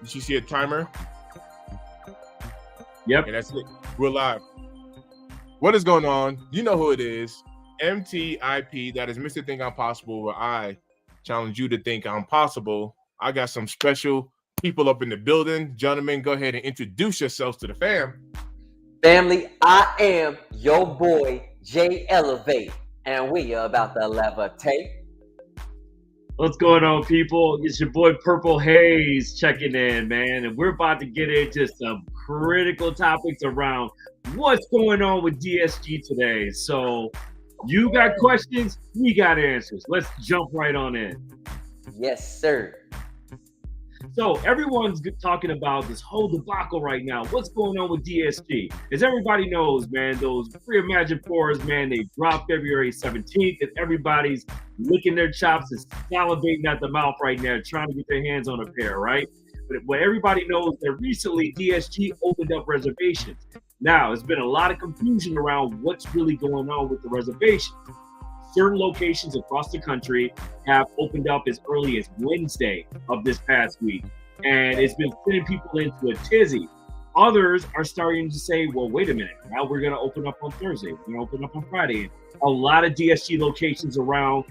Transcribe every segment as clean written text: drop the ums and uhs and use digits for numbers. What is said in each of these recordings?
You see a timer? Yep. And that's it. We're live. What is going on? You know who it is. MTIP. That is Mr. Think I'm Possible, where I challenge you to think I'm possible. I got some special people up in the building. Gentlemen, go ahead and introduce yourselves to the fam. Family, I am your boy, Jay Elevate, and we are about to levitate. What's going on, people? It's your boy Purple Haze checking in, man. And we're about to get into some critical topics around what's going on with DSG today. So you got questions, we got answers. Let's jump right on in. Yes, sir. So everyone's talking about this whole debacle right now. What's going on with DSG? As everybody knows, man, those reimagined fours, man, they dropped February 17th, and everybody's licking their chops and salivating at the mouth right now, trying to get their hands on a pair, right? But everybody knows that recently DSG opened up reservations. Now, there's been a lot of confusion around what's really going on with the reservations. Certain locations across the country have opened up as early as Wednesday of this past week, and it's been sending people into a tizzy. Others are starting to say, well, wait a minute, now we're going to open up on Thursday, we're going to open up on Friday. A lot of DSG locations around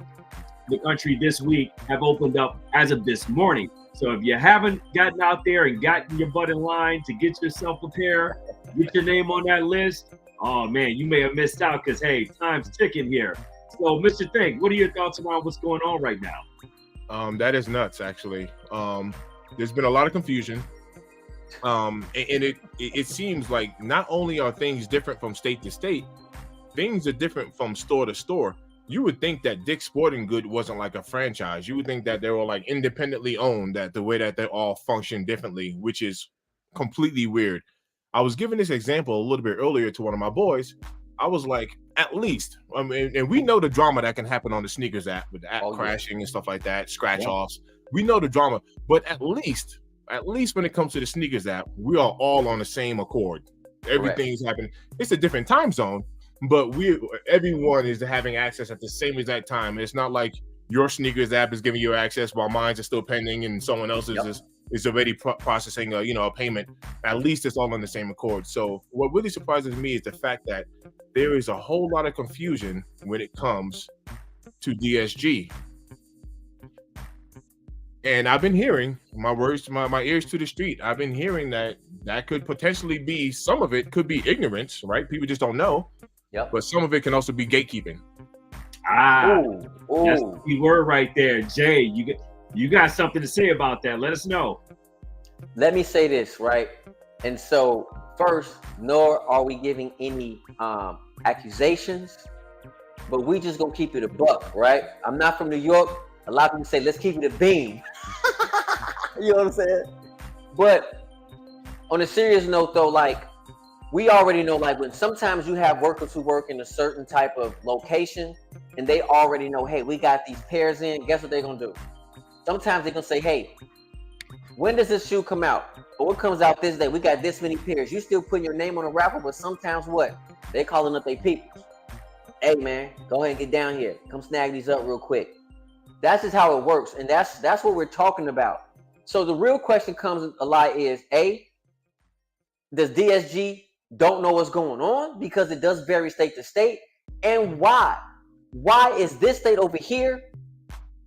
the country this week have opened up as of this morning. So if you haven't gotten out there and gotten your butt in line to get yourself a pair, get your name on that list, oh man, you may have missed out because, hey, time's ticking here. So, Mr. Think, what are your thoughts around what's going on right now? That is nuts, actually. There's been a lot of confusion. And it seems like not only are things different from state to state, things are different from store to store. You would think that Dick's Sporting Good wasn't like a franchise. You would think that they were like independently owned, that the way that they all function differently, which is completely weird. I was giving this example a little bit earlier to one of my boys. I was like, at least, I mean, and we know the drama that can happen on the sneakers app with the app crashing and stuff like that, scratch offs. We know the drama, but at least when it comes to the sneakers app, we are all on the same accord. Everything's happening. It's a different time zone, but everyone is having access at the same exact time. It's not like your sneakers app is giving you access while mine is still pending and someone else's is already processing a payment. At least it's all on the same accord. So what really surprises me is the fact that there is a whole lot of confusion when it comes to DSG. And I've been hearing my ears to the street. I've been hearing that could potentially be, some of it could be ignorance, right? People just don't know. Yep. But some of it can also be gatekeeping. That's the key word right there. Jay, you got something to say about that. Let us know. Let me say this, right? And so first, nor are we giving any accusations, but we just gonna keep it a buck, right? I'm not from New York. A lot of people say, let's keep it a beam. You know what I'm saying? But on a serious note though, like, we already know, like, when sometimes you have workers who work in a certain type of location and they already know, hey, we got these pairs in, guess what they're gonna do? Sometimes they're gonna say, hey, when does this shoe come out? Or it comes out this day. We got this many pairs. You still putting your name on a raffle, but sometimes what? They calling up their people. Hey man, go ahead and get down here. Come snag these up real quick. That's just how it works. And that's what we're talking about. So the real question comes a lot is, A, does DSG don't know what's going on? Because it does vary state to state. And why? Why is this state over here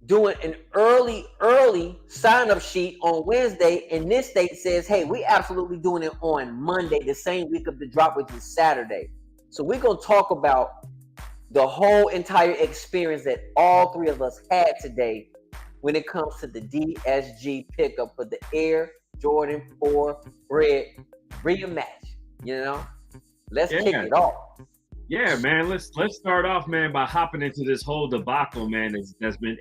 doing an early sign-up sheet on Wednesday, and this state says, hey, we absolutely doing it on Monday, the same week of the drop, which is Saturday. So we're going to talk about the whole entire experience that all three of us had today when it comes to the DSG pickup for the Air Jordan 4 Red rematch. You know, let's kick it off. Yeah, man. Let's start off, man, by hopping into this whole debacle, man.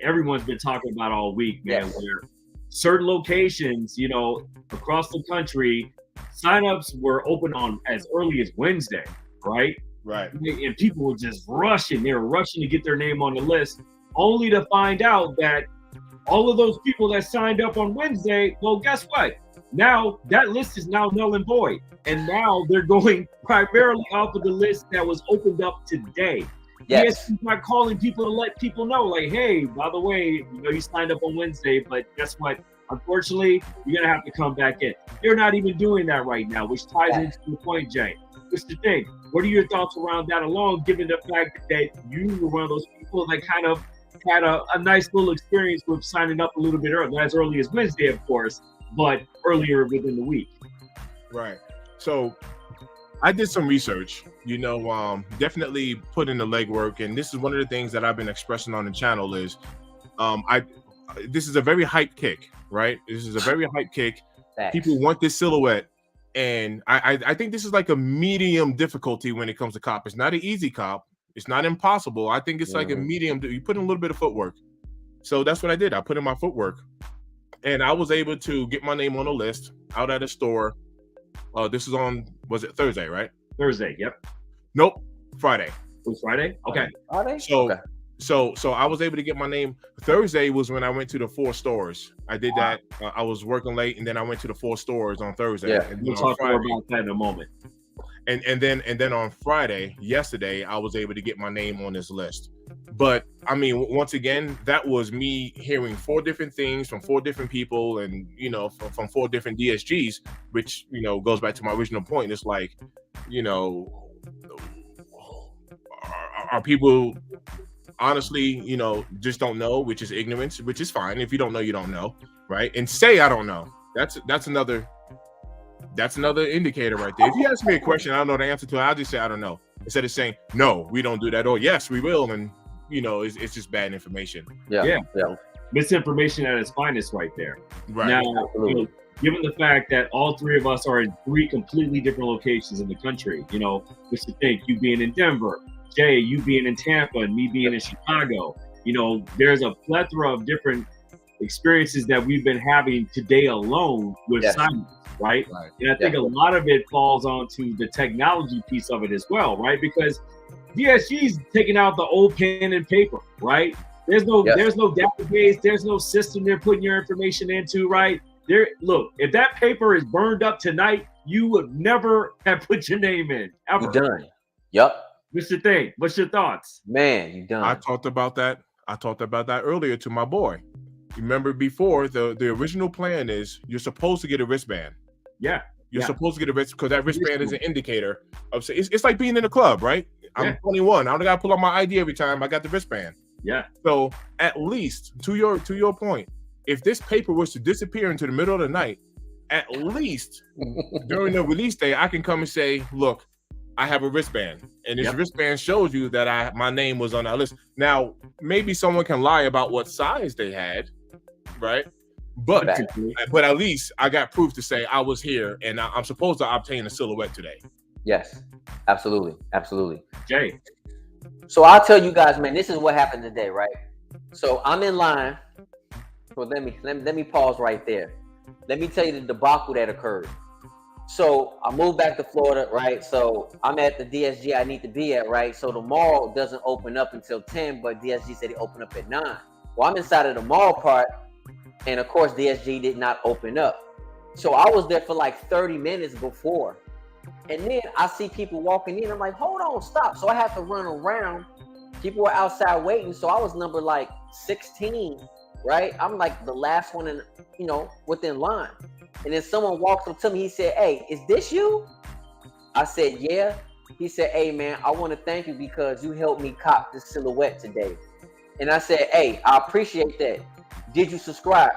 Everyone's been talking about all week, man. Yes. Where certain locations, you know, across the country, signups were open on as early as Wednesday, right? Right. And people were just rushing. They were rushing to get their name on the list, only to find out that all of those people that signed up on Wednesday, well, guess what? Now that list is now null and void. And now they're going primarily off of the list that was opened up today. Yes, he's not calling people to let people know, like, hey, by the way, you know, you signed up on Wednesday, but guess what? unfortunately, you're gonna have to come back in. They're not even doing that right now, which ties into the point, Jay. Mr. Thing, what are your thoughts around that alone, given the fact that you were one of those people that kind of had a nice little experience with signing up a little bit early, as early as Wednesday, of course, but earlier within the week? Right. So I did some research, definitely put in the legwork. And this is one of the things that I've been expressing on the channel is this is a very hype kick, right? This is a very hype kick. Facts. People want this silhouette. And I think this is like a medium difficulty when it comes to cop. It's not an easy cop. It's not impossible. I think it's like a medium. You put in a little bit of footwork. So that's what I did. I put in my footwork. And I was able to get my name on a list out at a store. This is was it Thursday, right? Thursday, yep. Nope, Friday. It was Friday? Okay. Friday? So I was able to get my name. Thursday was when I went to the 4 stores. I did that. I was working late, and then I went to the 4 stores on Thursday. Yeah. And We'll talk more about that in a moment. And then on Friday, yesterday, I was able to get my name on this list. But I mean, once again, that was me hearing 4 different things from 4 different people, and from 4 different DSGs, which goes back to my original point. It's like, are people honestly, just don't know, which is ignorance, which is fine. If you don't know, you don't know, right? And say I don't know. That's another indicator right there. If you ask me a question, I don't know the answer to it, I'll just say I don't know, instead of saying no, we don't do that, or yes, we will, and it's just bad information. Yeah. Misinformation at its finest, right there. Right. Now, given the fact that all 3 of us are in 3 completely different locations in the country, Mr. Think, you being in Denver, Jay, you being in Tampa, and me being in Chicago, there's a plethora of different experiences that we've been having today alone with signings, right? And I think a lot of it falls onto the technology piece of it as well, right? Because DSG's taking out the old pen and paper, right? There's no database, there's no system they're putting your information into, right? Look, if that paper is burned up tonight, you would never have put your name in, ever. You're done. Yep. Mr. Thing, what's your thoughts? Man, you done. I talked about that earlier to my boy. Remember before, the original plan is you're supposed to get a wristband. Yeah. You're supposed to get a wristband because that wristband is an indicator of, it's like being in a club, right? I'm 21. I don't gotta pull out my ID every time. I got the wristband. Yeah. So at least to your point, if this paper was to disappear into the middle of the night, at least during the release day, I can come and say, look, I have a wristband, and this wristband shows you that my name was on that list. Now, maybe someone can lie about what size they had, right? But at least I got proof to say I was here, and I'm supposed to obtain a silhouette today. Yes, absolutely. Jay. So I'll tell you guys, man, this is what happened today, right? So I'm in line. Well, let me pause right there. Let me tell you the debacle that occurred. So I moved back to Florida, right? So I'm at the DSG I need to be at, right? So the mall doesn't open up until 10, but DSG said it opened up at 9. Well, I'm inside of the mall part, and of course DSG did not open up. So I was there for like 30 minutes before. And then I see people walking in. I'm like, hold on, stop. So I had to run around. People were outside waiting. So I was number like 16, right? I'm like the last one in, within line. And then someone walked up to me. He said, hey, is this you? I said, yeah. He said, hey, man, I want to thank you because you helped me cop this silhouette today. And I said, hey, I appreciate that. Did you subscribe?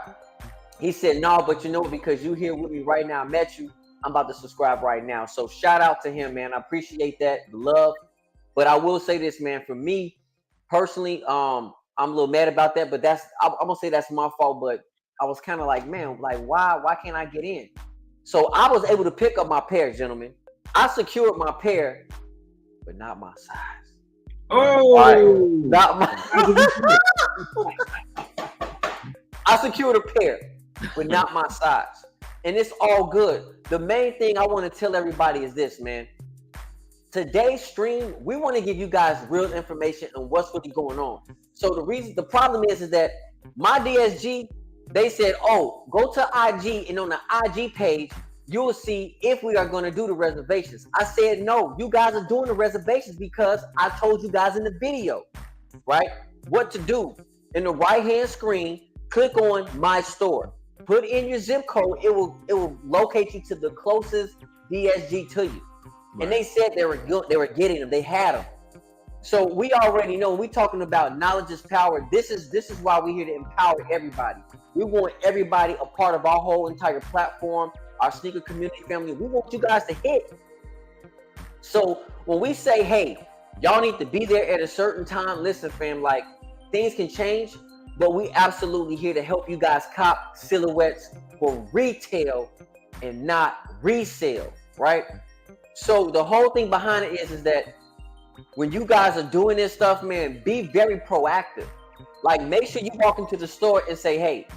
He said, no, but because you here with me right now, I met you. I'm about to subscribe right now. So shout out to him, man. I appreciate that, the love. But I will say this, man, for me personally, I'm a little mad about that, but I'm gonna say that's my fault. But I was kind of like, man, like why can't I get in? So I was able to pick up my pair, gentlemen. I secured my pair, but not my size. Oh, right. Not my. I secured a pair, but not my size. And it's all good. The main thing I want to tell everybody is this, man. Today's stream, we want to give you guys real information on what's really going on. So the problem is that my DSG, they said, oh, go to IG, and on the IG page, you'll see if we are going to do the reservations. I said, no, you guys are doing the reservations because I told you guys in the video, right? What to do. In the right-hand screen, click on my store. Put in your zip code. It will locate you to the closest DSG to you. Right. And they said they were getting them. They had them. So we already know we're talking about knowledge is power. This is why we're here to empower everybody. We want everybody a part of our whole entire platform, our sneaker community family. We want you guys to hit. So when we say, hey, y'all need to be there at a certain time, listen, fam, like things can change, but we absolutely here to help you guys cop silhouettes for retail and not resale, right? So the whole thing behind it is that when you guys are doing this stuff, man, be very proactive. Like, make sure you walk into the store and say, hey,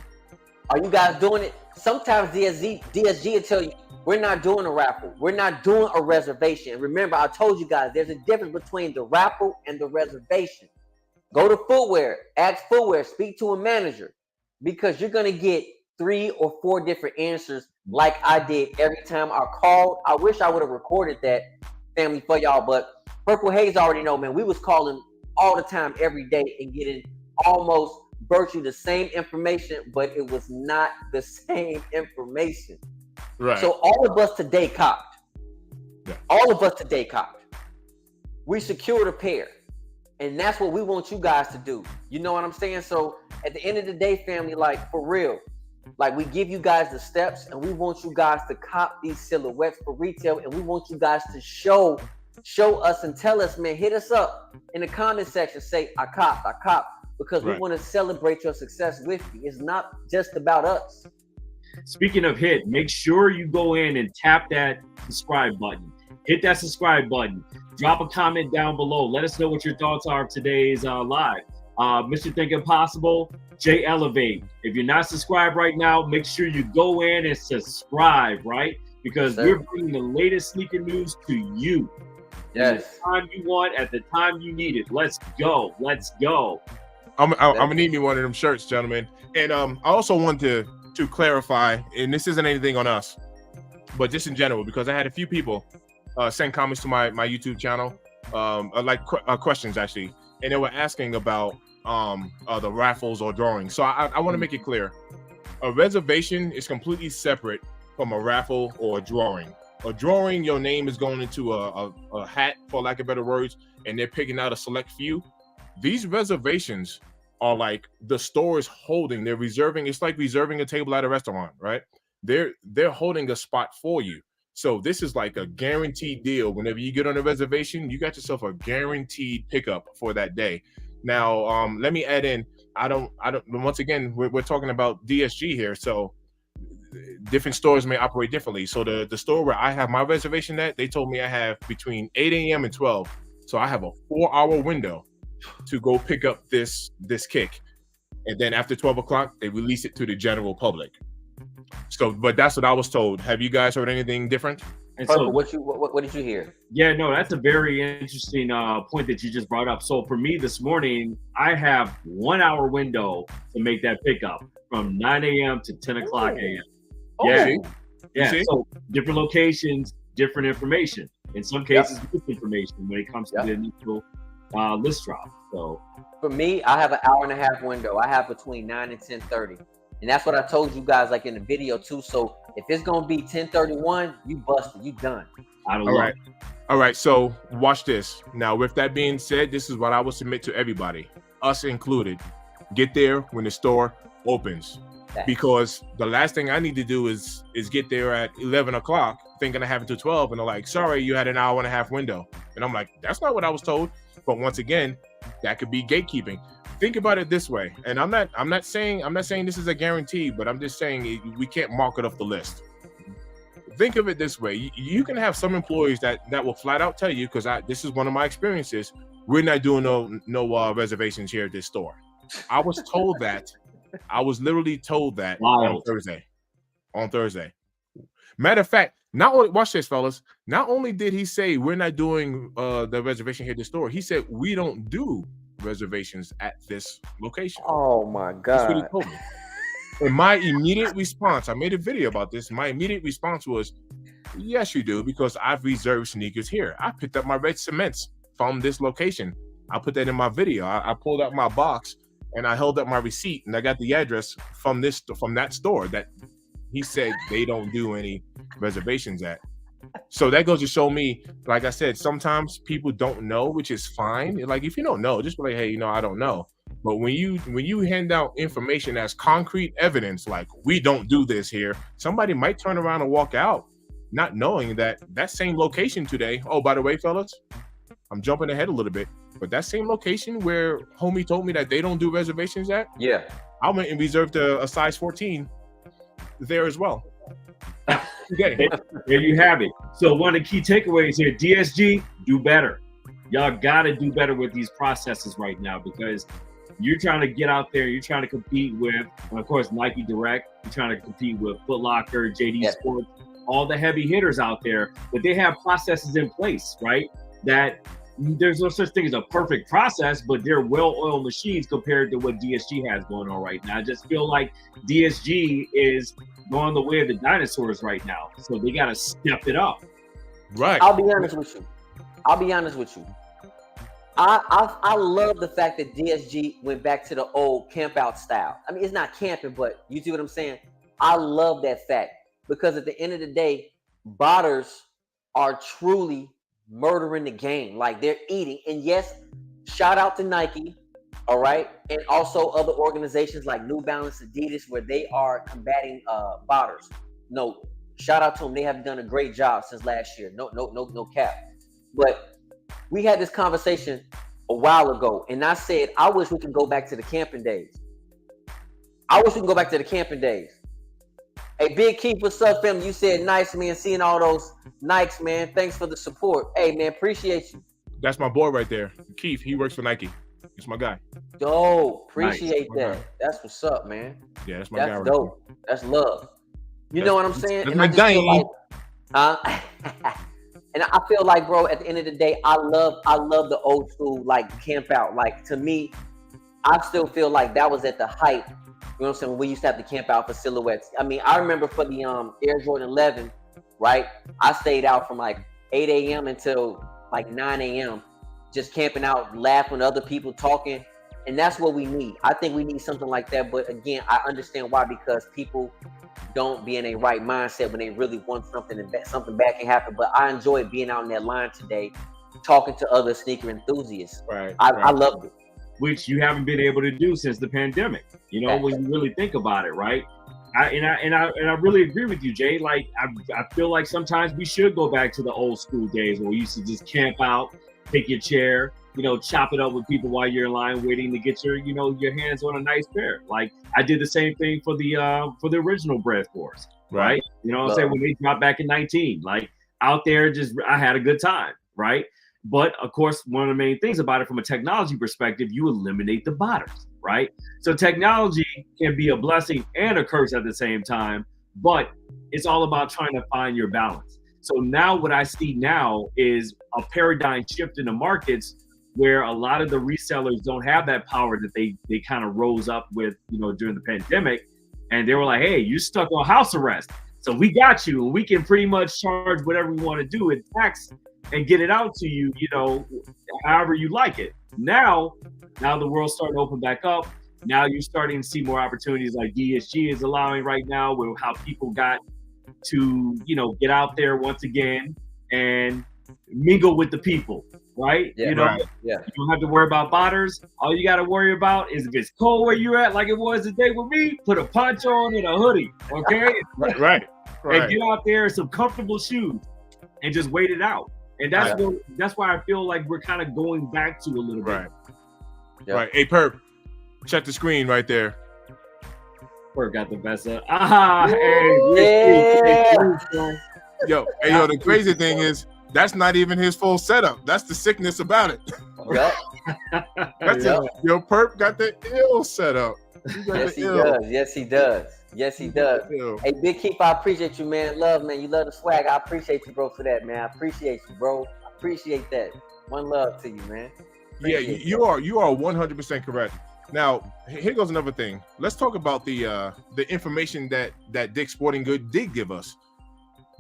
are you guys doing it? Sometimes DSG will tell you, we're not doing a raffle. We're not doing a reservation. Remember, I told you guys, there's a difference between the raffle and the reservation. Go to footwear, ask footwear, speak to a manager, because you're going to get 3 or 4 different answers like I did every time I called. I wish I would have recorded that, family, for y'all, but Purple Haze already know, man, we was calling all the time, every day, and getting almost virtually the same information, but it was not the same information. Right. So all of us today copped. Yeah. All of us today copped. We secured a pair. And that's what we want you guys to do. You know what I'm saying? So at the end of the day, family, like, for real, like, we give you guys the steps, and we want you guys to cop these silhouettes for retail, and we want you guys to show us and tell us, man, hit us up in the comment section, say, I copped, because we want to celebrate your success with you. It's not just about us. Speaking of hit, make sure you go in and tap that subscribe button. Hit that subscribe button. Drop a comment down below. Let us know what your thoughts are of today's live. Mr. Think Impossible, Jay Elevate. If you're not subscribed right now, make sure you go in and subscribe, right? Because we're bringing the latest sneaker news to you. Yes. At the time you want, at the time you need it. Let's go. Let's go. I'm gonna need me one of them shirts, gentlemen. And I also want to clarify, and this isn't anything on us, but just in general, because I had a few people send comments to my YouTube channel, questions actually, and they were asking about the raffles or drawings. So I want to make it clear: a reservation is completely separate from a raffle or a drawing. A drawing, your name is going into a hat, for lack of better words, and they're picking out a select few. These reservations are like the store is holding. They're reserving. It's like reserving a table at a restaurant, right? They're holding a spot for you. So this is like a guaranteed deal. Whenever you get on a reservation, you got yourself a guaranteed pickup for that day. Now, let me add in. I don't. Once again, we're talking about DSG here, so different stores may operate differently. So the store where I have my reservation at, they told me I have between 8 a.m. and 12. So I have a 4-hour window to go pick up this kick. And then after 12 o'clock, they release it to the general public. So, but that's what I was told. Have you guys heard anything different? And so, what did you hear? Yeah, no, that's a very interesting point that you just brought up. So for me this morning, I have 1-hour window to make that pickup from 9 a.m. to 10 o'clock a.m. Yeah. So different locations, different information. In some cases, misinformation when it comes to the initial list drop. So for me, I have an 1.5-hour window. I have between 9 and 10:30, and that's what I told you guys, like in the video too. So if it's gonna be 10:31, you busted, you done. All right. So watch this. Now, with that being said, this is what I would submit to everybody, us included. Get there when the store opens. Because the last thing I need to do is get there at 11 o'clock thinking I have it to 12, and they're like, sorry, you had an 1.5-hour window. And I'm like, that's not what I was told. But once again, that could be gatekeeping. Think about it this way. And I'm not saying this is a guarantee, but I'm just saying we can't mark it off the list. Think of it this way. You can have some employees that will flat out tell you, because this is one of my experiences, we're not doing no reservations here at this store. I was told that. I was literally told that on Thursday. Matter of fact, watch this, fellas. Not only did he say we're not doing the reservation here at the store, he said we don't do reservations at this location. Oh my God. That's what he told me. And my immediate response, I made a video about this. My immediate response was, yes, you do, because I've reserved sneakers here. I picked up my red cements from this location. I put that in my video. I pulled out my box and I held up my receipt, and I got the address from that store that he said they don't do any reservations at. So that goes to show me, like I said, sometimes people don't know, which is fine. Like if you don't know, just be like, hey, I don't know. But when you hand out information as concrete evidence, like we don't do this here, somebody might turn around and walk out, not knowing that same location today. Oh, by the way, fellas, I'm jumping ahead a little bit, but that same location where homie told me that they don't do reservations at, Yeah. I went and reserved a size 14 there as well. There you have it. So one of the key takeaways here, DSG, do better. Y'all got to do better with these processes right now, because you're trying to get out there, you're trying to compete with, and of course, Nike Direct, you're trying to compete with Foot Locker, JD Sports, all the heavy hitters out there, but they have processes in place, right? That there's no such thing as a perfect process, but they're well-oiled machines compared to what DSG has going on right now. I just feel like DSG is going the way of the dinosaurs right now, so they got to step it up. Right. I'll be honest with you. I love the fact that DSG went back to the old camp out style. I mean, it's not camping, but you see what I'm saying? I love that fact, because at the end of the day, botters are truly murdering the game. Like, they're eating. And yes, shout out to Nike, all right? And also other organizations like New Balance, Adidas, where they are combating botters. No, shout out to them. They have done a great job since last year. No cap. But we had this conversation a while ago, and I said, I wish we could go back to the camping days. Hey, Big Keith, what's up, fam? You said nice, man. Seeing all those Nikes, man. Thanks for the support. Hey, man, appreciate you. That's my boy right there. Keith, he works for Nike. It's my guy. Dope. Appreciate that. Guy. That's what's up, man. Yeah, that's my guy. That's dope. Right, that's love. You know what I'm saying? That's my guy. And I feel like, bro, at the end of the day, I love the old school, like, camp out. Like, to me, I still feel like that was at the height. You know what I'm saying? When we used to have to camp out for silhouettes. I mean, I remember for the Air Jordan 11, right? I stayed out from like 8 a.m. until like 9 a.m. just camping out, laughing with other people, talking. And that's what we need. I think we need something like that. But again, I understand why, because people don't be in a right mindset when they really want something, and something bad can happen. But I enjoyed being out in that line today, talking to other sneaker enthusiasts. Right. I loved it. Which you haven't been able to do since the pandemic. You know, when you really think about it, right? I really agree with you, Jay. Like, I feel like sometimes we should go back to the old school days where we used to just camp out, take your chair, chop it up with people while you're in line waiting to get your hands on a nice pair. Like, I did the same thing for the original Bread Force, right? You know what I'm saying? When they dropped back in 19, like, out there, I had a good time, right? But of course, one of the main things about it from a technology perspective, you eliminate the botters, right? So technology can be a blessing and a curse at the same time, but it's all about trying to find your balance. So now what I see now is a paradigm shift in the markets where a lot of the resellers don't have that power that they kind of rose up with, during the pandemic. And they were like, hey, you're stuck on house arrest. So we got you, and we can pretty much charge whatever we want to do in tax and get it out to you, however you like it. Now the world's starting to open back up. Now you're starting to see more opportunities like DSG is allowing right now, with how people got to, get out there once again and mingle with the people, right? Yeah, you don't have to worry about botters. All you got to worry about is if it's cold where you're at, like it was today with me, put a poncho on and a hoodie, okay? Right. And get out there in some comfortable shoes and just wait it out. And that's why I feel like we're kind of going back to a little bit. Yep. Right. Hey, Perp, check the screen right there. Perp got the best of. Yo, the crazy thing is, that's not even his full setup. That's the sickness about it. Yep. Perp got the ill setup. Yes, he does. Hey, Big Keith, I appreciate you, man. Love, man. You love the swag. I appreciate you, bro, for that, man. I appreciate you, bro. I appreciate that. One love to you, man. Appreciate you are 100% correct. Now, here goes another thing. Let's talk about the information that Dick's Sporting Goods did give us.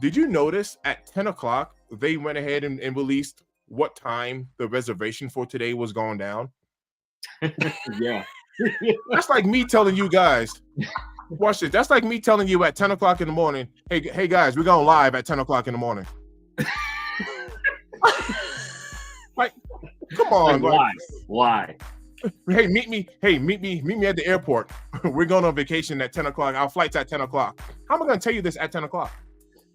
Did you notice at 10 o'clock, they went ahead and released what time the reservation for today was going down? Yeah. That's like me telling you guys. Watch this. That's like me telling you at 10 o'clock in the morning, hey guys, we're going live at 10 o'clock in the morning. Like, come on. Like, why? Hey, meet me at the airport. We're going on vacation at 10 o'clock. Our flight's at 10 o'clock. How am I going to tell you this at 10 o'clock?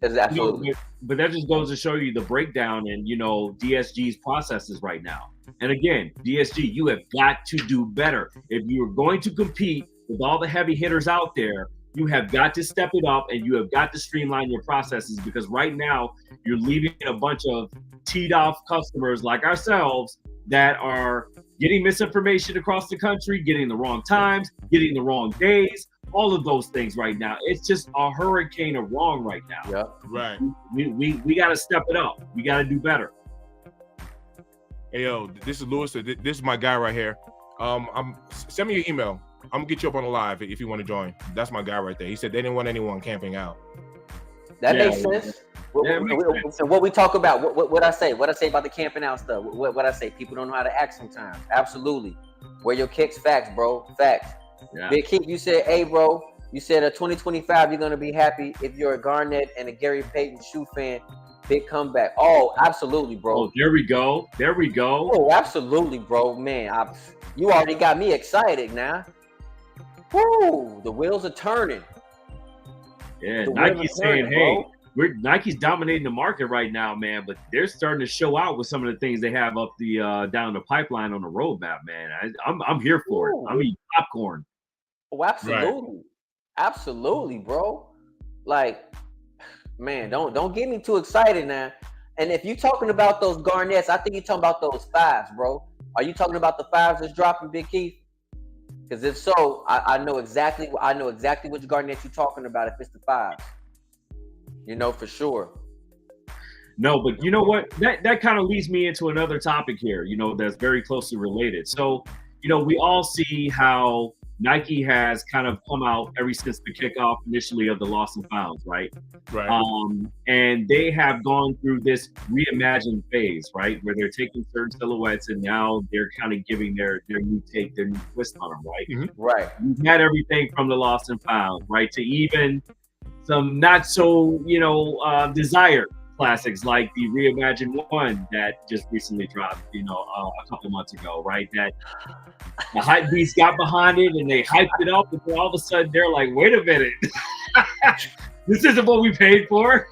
Absolutely. But that just goes to show you the breakdown in, DSG's processes right now. And again, DSG, you have got to do better. If you're going to compete with all the heavy hitters out there, you have got to step it up and you have got to streamline your processes, because right now you're leaving a bunch of teed off customers like ourselves that are getting misinformation across the country, getting the wrong times, getting the wrong days, all of those things right now. It's just a hurricane of wrong right now. Yeah. Right. We got to step it up. We got to do better. Hey, yo, this is Lewis. This is my guy right here. Send me your email. I'm gonna get you up on the live if you want to join. That's my guy right there. He said they didn't want anyone camping out. That makes sense. So what we talk about, what I say about the camping out stuff, what I say, people don't know how to act sometimes. Absolutely. Wear your kicks, facts, bro. Facts. Yeah. Big Keith, you said, hey, bro, you said 2025, you're going to be happy if you're a Garnett and a Gary Payton shoe fan. Big comeback. Oh, absolutely, bro. Oh, there we go. Oh, absolutely, bro. Man, you already got me excited now. Woo, the wheels are turning. Yeah, Nike's saying, hey, Nike's dominating the market right now, man, but they're starting to show out with some of the things they have up the down the pipeline on the roadmap, man. I'm here for it. I'm eating popcorn. Oh, absolutely. Right. Absolutely, bro. Like, man, don't get me too excited now. And if you're talking about those Garnets, I think you're talking about those 5s, bro. Are you talking about the 5s that's dropping, Big Keith? Because if so, I know exactly which Garnets you're talking about if it's the 5s. For sure. No, but you know what? That kind of leads me into another topic here, that's very closely related. So, we all see how Nike has kind of come out ever since the kickoff initially of the Lost and Founds, right? Right. And they have gone through this reimagined phase, right? Where they're taking certain silhouettes and now they're kind of giving their new take, their new twist on them, right? Mm-hmm. Right. We've had everything from the Lost and Found, right? To even some not so, desired classics like the reimagined one that just recently dropped, a couple months ago, right? That the hype beast got behind it and they hyped it up, and then all of a sudden they're like, wait a minute, this isn't what we paid for.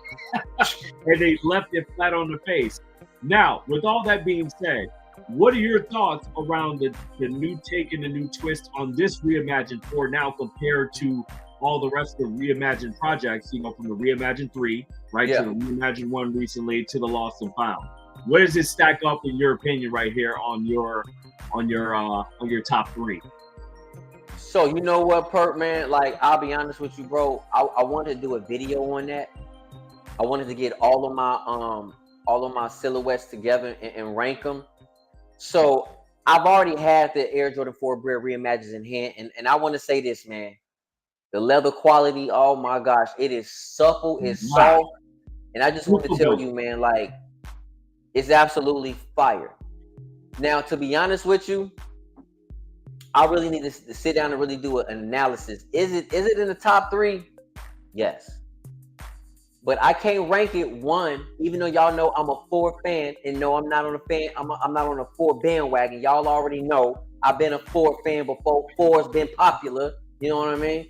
And they left it flat on the face. Now, with all that being said, what are your thoughts around the new take and the new twist on this reimagined 4 now compared to all the rest of the reimagined projects, from the reimagined 3, right, to the reimagined 1 recently, to the Lost and Found? Where does it stack up in your opinion right here on your top 3? So you know what, Perk, man? Like, I'll be honest with you, bro. I wanted to do a video on that. I wanted to get all of my silhouettes together and rank them. So I've already had the Air Jordan 4 Bred Reimagined in hand, and I want to say this, man. The leather quality, oh my gosh, it is supple, it's soft. And I just want to tell you, man, like, it's absolutely fire. Now, to be honest with you, I really need to sit down and really do an analysis. Is it in the top 3? Yes. But I can't rank it 1, even though y'all know I'm a 4 fan, and no, I'm not on a fan. I'm not on a 4 bandwagon. Y'all already know I've been a 4 fan before 4's been popular. You know what I mean?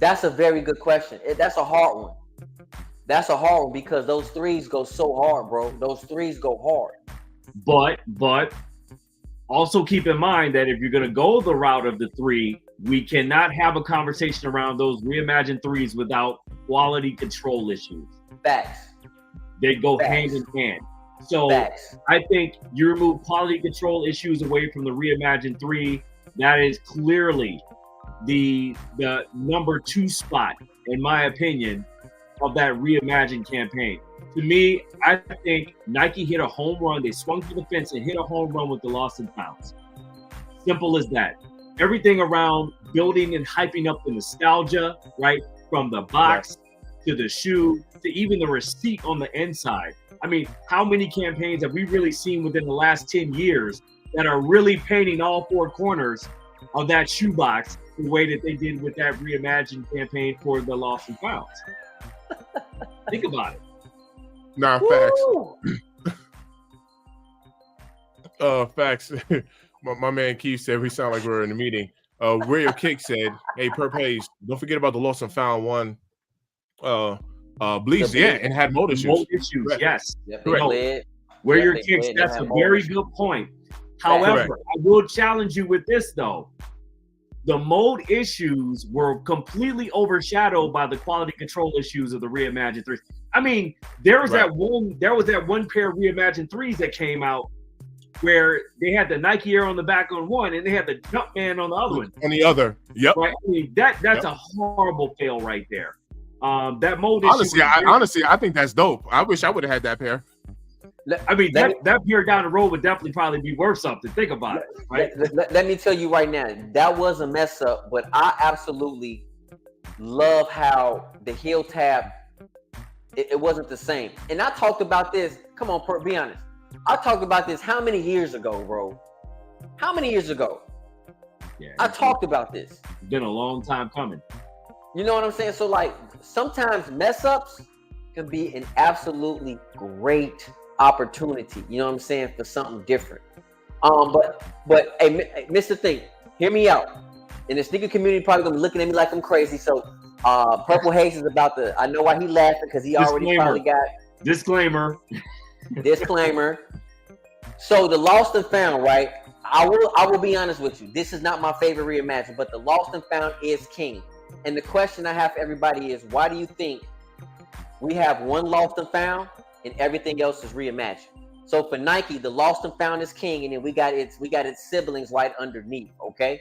That's a very good question. That's a hard one. That's a hard one because those 3s go so hard, bro. Those 3s go hard. But also keep in mind that if you're going to go the route of the 3, we cannot have a conversation around those reimagined 3s without quality control issues. Facts. They go hand in hand. So Facts. I think you remove quality control issues away from the reimagined 3. That is clearly the number 2 spot, in my opinion, of that reimagined campaign. To me, I think Nike hit a home run. They swung for the fence and hit a home run with the Lost and Founds. Simple as that. Everything around building and hyping up the nostalgia, right? From the box to the shoe to even the receipt on the inside. I mean, how many campaigns have we really seen within the last 10 years that are really painting all four corners of that shoebox the way that they did with that reimagined campaign for the Lost and Found. Think about it. Nah, facts. Facts. My man Keith said we sound like we're in a meeting. Where your kick said, "Hey, Perp Hayes, don't forget about the Lost and Found one." Bleach, yeah, and had mold issues. Mold issues, Correct. yes. Yep, Correct. Where your kicks, that's a very good point. However, Correct. I will challenge you with this though. The mold issues were completely overshadowed by the quality control issues of the Reimagined 3s. I mean, there was that one pair of Reimagined 3s that came out where they had the Nike Air on the back on one and they had the Jumpman on the other one. On the other. Yep. Right. I mean, that's a horrible fail right there. That mold honestly, issue. I think that's dope. I wish I would have had that pair. I mean, that pair down the road would definitely probably be worth something. Think about it, right? Let me tell you right now, that was a mess up, but I absolutely love how the heel tab, it wasn't the same. And I talked about this, come on, Perk, be honest. I talked about this how many years ago, bro? How many years ago? Yeah, I talked about this. It's been a long time coming. You know what I'm saying? So, like, sometimes mess ups can be an absolutely great opportunity, you know what I'm saying, for something different. But hey, Mr. Think, hear me out. And the sneaker community probably gonna be looking at me like I'm crazy. So Purple Haze is about to, I know why he laughing, because he already probably got disclaimer. So the Lost and Found, right? I will be honest with you. This is not my favorite reimagined, but the Lost and Found is king. And the question I have for everybody is, why do you think we have one Lost and Found and everything else is reimagined? So for Nike, the Lost and Found is king, and then we got its siblings right underneath, okay?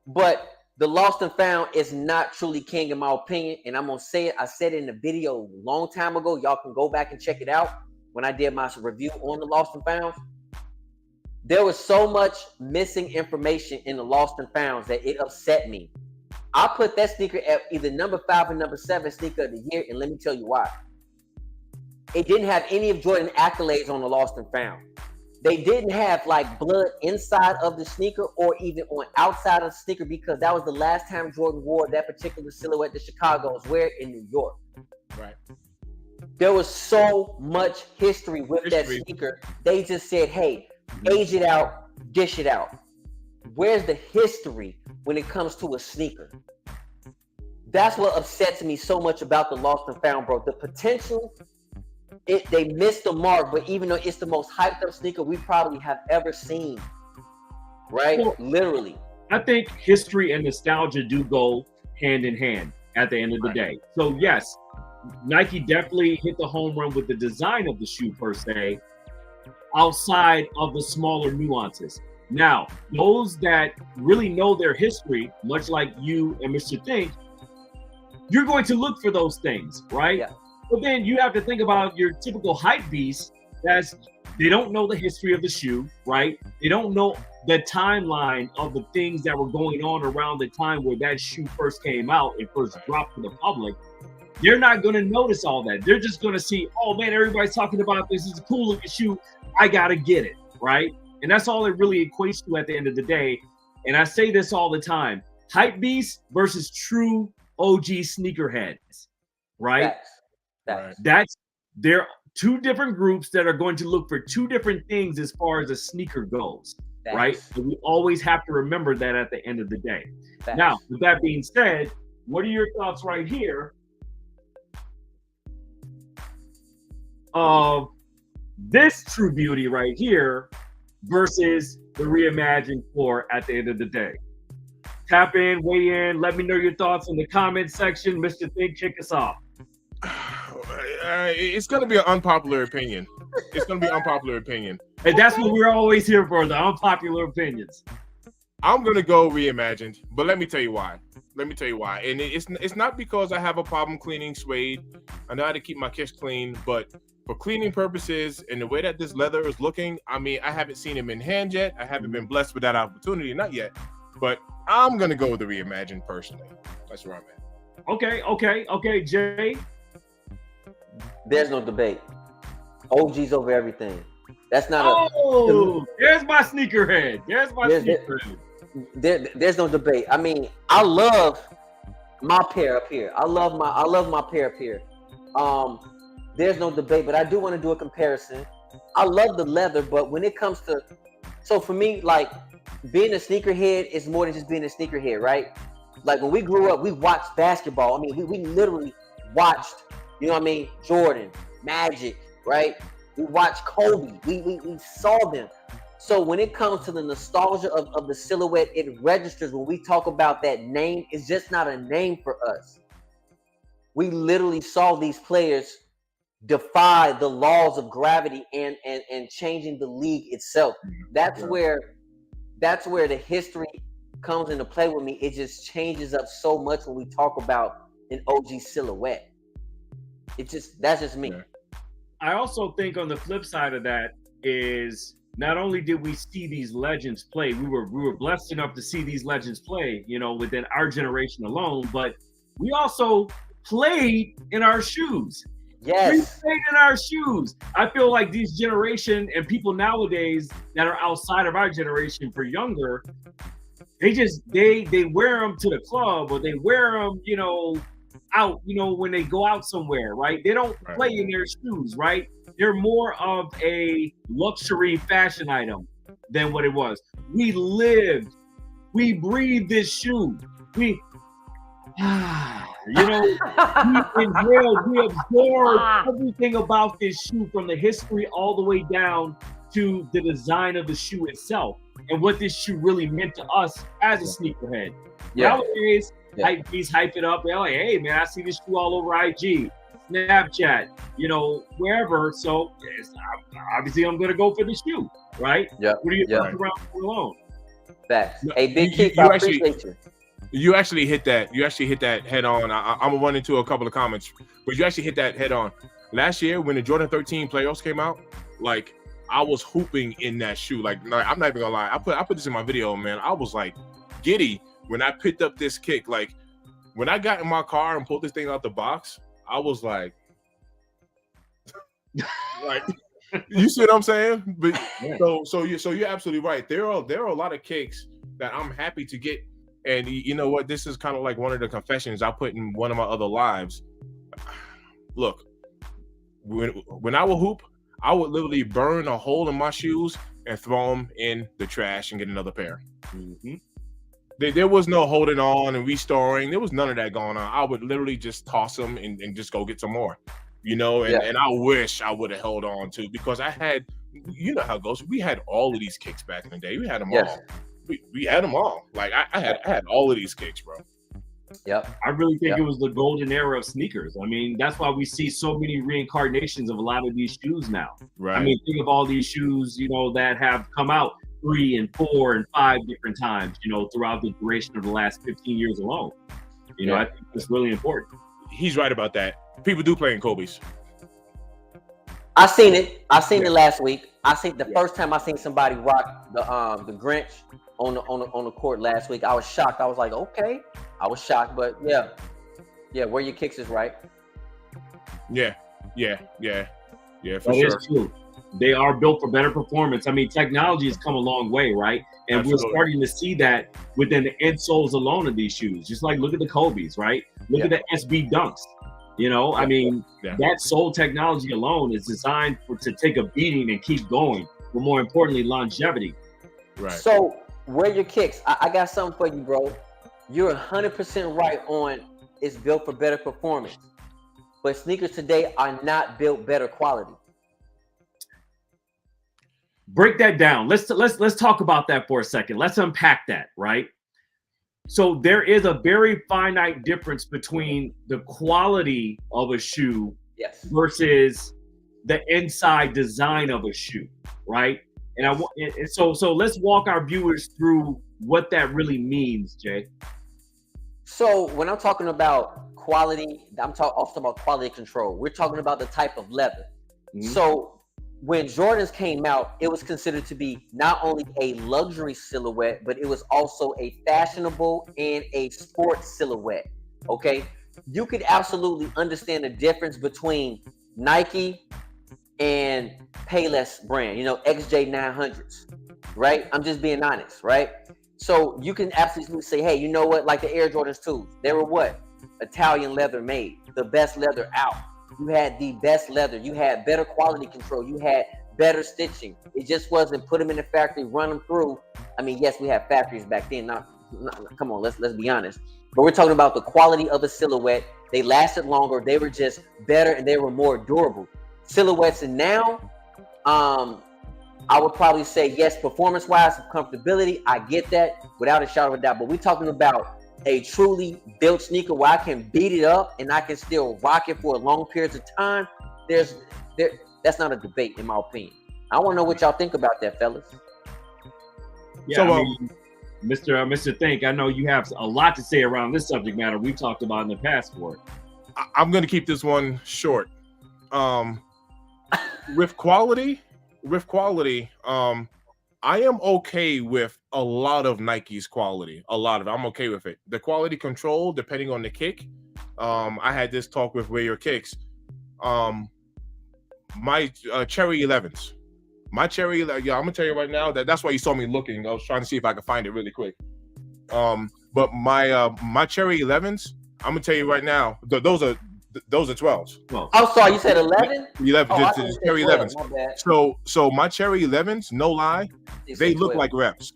But the Lost and Found is not truly king in my opinion, and I'm gonna say it. I said it in the video a long time ago. Y'all can go back and check it out when I did my review on the Lost and Found. There was so much missing information in the Lost and Founds that it upset me. I put that sneaker at either number 5 or number 7 sneaker of the year, and let me tell you why. It didn't have any of Jordan's accolades on the Lost and Found. They didn't have like blood inside of the sneaker or even on outside of the sneaker, because that was the last time Jordan wore that particular silhouette that Chicago's wear in New York. Right. There was so much history with that sneaker. They just said, hey, age it out, dish it out. Where's the history when it comes to a sneaker? That's what upsets me so much about the Lost and Found, bro. The potential, they missed the mark, but even though it's the most hyped up sneaker we probably have ever seen, right? Well, literally. I think history and nostalgia do go hand in hand at the end of the day. So yes, Nike definitely hit the home run with the design of the shoe per se, outside of the smaller nuances. Now, those that really know their history, much like you and Mr. Think, you're going to look for those things, right? Yeah. But then you have to think about your typical hype beast. They don't know the history of the shoe, right? They don't know the timeline of the things that were going on around the time where that shoe first came out and first dropped to the public. They're not going to notice all that. They're just going to see, oh man, everybody's talking about this. It's a cool looking shoe. I got to get it, right? And that's all it really equates to at the end of the day. And I say this all the time: hype beasts versus true OG sneakerheads, right? They're two different groups that are going to look for two different things as far as a sneaker goes, right? And we always have to remember that at the end of the day. Now, with that being said, what are your thoughts right here of this true beauty right here versus the reimagined 4 at the end of the day? Tap in, weigh in, let me know your thoughts in the comment section. Mr. Think, kick us off. It's going to be an unpopular opinion. It's going to be unpopular opinion. And that's what we're always here for, the unpopular opinions. I'm going to go reimagined, but let me tell you why. And it's not because I have a problem cleaning suede. I know how to keep my kicks clean, but for cleaning purposes and the way that this leather is looking, I mean, I haven't seen him in hand yet. I haven't been blessed with that opportunity, not yet. But I'm going to go with the reimagined personally. That's where I'm at. Okay, Jay? There's no debate. OG's over everything. That's not there's my sneakerhead. There's my sneakerhead. There's no debate. I mean, I love my pair up here. I love my pair up here. There's no debate, but I do want to do a comparison. I love the leather, but when it comes to, so for me, like being a sneakerhead is more than just being a sneakerhead, right? Like when we grew up, we watched basketball. I mean, we literally watched, you know what I mean, Jordan, Magic, right? We watched Kobe. We saw them. So when it comes to the nostalgia of the silhouette, it registers when we talk about that name. It's just not a name for us. We literally saw these players defy the laws of gravity and changing the league itself. That's where the history comes into play with me. It just changes up so much when we talk about an OG silhouette. That's just me. I also think on the flip side of that is not only did we see these legends play, we were blessed enough to see these legends play, you know, within our generation alone, but we also played in our shoes. Yes. We played in our shoes. I feel like these generation and people nowadays that are outside of our generation for younger, they wear them to the club or they wear them, you know, out, you know, when they go out somewhere, right? They don't play in their shoes, right? They're more of a luxury fashion item than what it was. We lived, we breathed this shoe. We, you know, we inhaled, we absorbed everything about this shoe from the history all the way down to the design of the shoe itself and what this shoe really meant to us as a sneakerhead. Nowadays, hypebeasts hype it up. They're like, hey, man, I see this shoe all over IG, Snapchat, you know, wherever. So obviously, I'm going to go for the shoe, right? Yeah. What are you talking around for alone? Facts. Hey, Big Keith, I appreciate you. You actually hit that. You actually hit that head on. I'm gonna run into a couple of comments, but you actually hit that head on. Last year, when the Jordan 13 playoffs came out, like I was hooping in that shoe. Like I'm not even gonna lie. I put this in my video, man. I was like giddy when I picked up this kick. Like when I got in my car and pulled this thing out the box, I was like, like, you see what I'm saying? But so you're absolutely right. There are a lot of kicks that I'm happy to get. And you know what? This is kind of like one of the confessions I put in one of my other lives. Look, when I would hoop, I would literally burn a hole in my shoes and throw them in the trash and get another pair. Mm-hmm. There was no holding on and restoring. There was none of that going on. I would literally just toss them and just go get some more, you know. And I wish I would have held on to, because I had, you know how it goes. We had all of these kicks back in the day. We had them all. We had them all. Like I had all of these kicks, bro. Yep. I really think it was the golden era of sneakers. I mean, that's why we see so many reincarnations of a lot of these shoes now. Right. I mean, think of all these shoes, you know, that have come out 3 and 4 and 5 different times, you know, throughout the duration of the last 15 years alone. You know, I think it's really important. He's right about that. People do play in Kobe's. I seen it it last week. I think the first time I seen somebody rock the Grinch on the court last week, I was shocked. I was like, okay. I was shocked, but yeah, where your kicks is right. Yeah, for that sure. Is true. They are built for better performance. I mean, technology has come a long way, right? And we're starting to see that within the insoles alone of these shoes. Just like look at the Kobe's, right? Look at the SB Dunks. You know, I mean, that sole technology alone is designed to take a beating and keep going, but more importantly, longevity. Right. So, where your kicks? I got something for you, bro. You're 100% right on it's built for better performance, but sneakers today are not built better quality. Break that down. Let's talk about that for a second. Let's unpack that, right? So there is a very finite difference between the quality of a shoe versus the inside design of a shoe, right? And so let's walk our viewers through what that really means, Jay. So when I'm talking about quality, I'm also about quality control. We're talking about the type of leather. Mm-hmm. So when Jordans came out, it was considered to be not only a luxury silhouette, but it was also a fashionable and a sports silhouette. Okay, you could absolutely understand the difference between Nike and Payless brand, XJ 900s, right? I'm just being honest, right? So you can absolutely say, hey, you know what? Like the Air Jordans 2s, they were what? Italian leather made, the best leather out. You had the best leather. You had better quality control. You had better stitching. It just wasn't put them in the factory, run them through. I mean, yes, we had factories back then. Come on, let's be honest. But we're talking about the quality of a silhouette. They lasted longer. They were just better and they were more durable. Silhouettes and now, I would probably say yes, performance-wise, comfortability, I get that without a shadow of a doubt. But we're talking about a truly built sneaker where I can beat it up and I can still rock it for long periods of time. That's not a debate, in my opinion. I want to know what y'all think about that, fellas. Yeah, so, Mr. Think, I know you have a lot to say around this subject matter we've talked about in the past for it. I'm going to keep this one short. With quality, I am okay with a lot of Nike's quality. I'm okay with it. The quality control, depending on the kick. I had this talk with Wear Your Kicks. My Cherry 11s. I'm gonna tell you right now that's why you saw me looking. I was trying to see if I could find it really quick. But my Cherry 11s, I'm gonna tell you right now, those are 12s. Oh, sorry, you said 11? 11, Cherry 11s. So my Cherry 11s, no lie, they look like reps.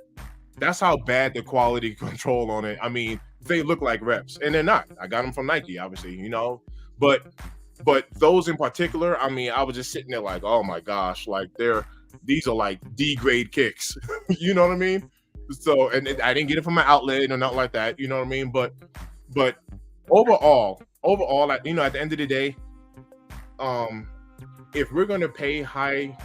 That's how bad the quality control on it. I mean, they look like reps, and they're not. I got them from Nike, obviously, but those in particular, I mean, I was just sitting there like, oh my gosh, like these are like D grade kicks. You know what I mean? So, and I didn't get it from my outlet or nothing like that. You know what I mean? But overall, at the end of the day, if we're gonna pay high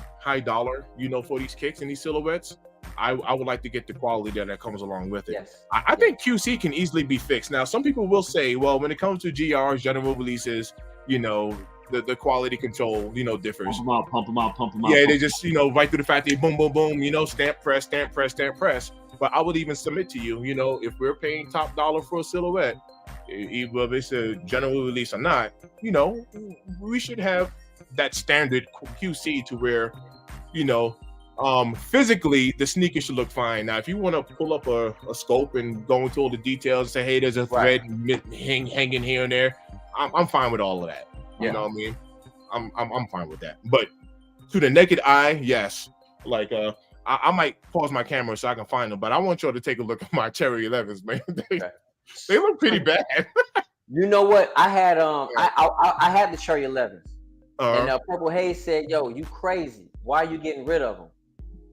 dollar, for these kicks and these silhouettes, I would like to get the quality that comes along with it. Yes. I think QC can easily be fixed. Now, some people will say, well, when it comes to GRs, general releases, the quality control, differs. Pump them out. Yeah, they just, right through the factory, boom, boom, boom, stamp press. But I would even submit to you, if we're paying top dollar for a silhouette, either if it's a general release or not, we should have that standard QC to where, physically the sneaker should look fine. Now, if you want to pull up a scope and go into all the details and say, hey, there's a thread hanging here and there, I'm fine with all of that. You know what I mean? I'm fine with that. But to the naked eye, yes. Like I might pause my camera so I can find them, but I want y'all to take a look at my Cherry 11s, man. They look pretty bad. You know what? I had I had the Cherry 11s, and Purple Haze said, "Yo, you crazy? Why are you getting rid of them?"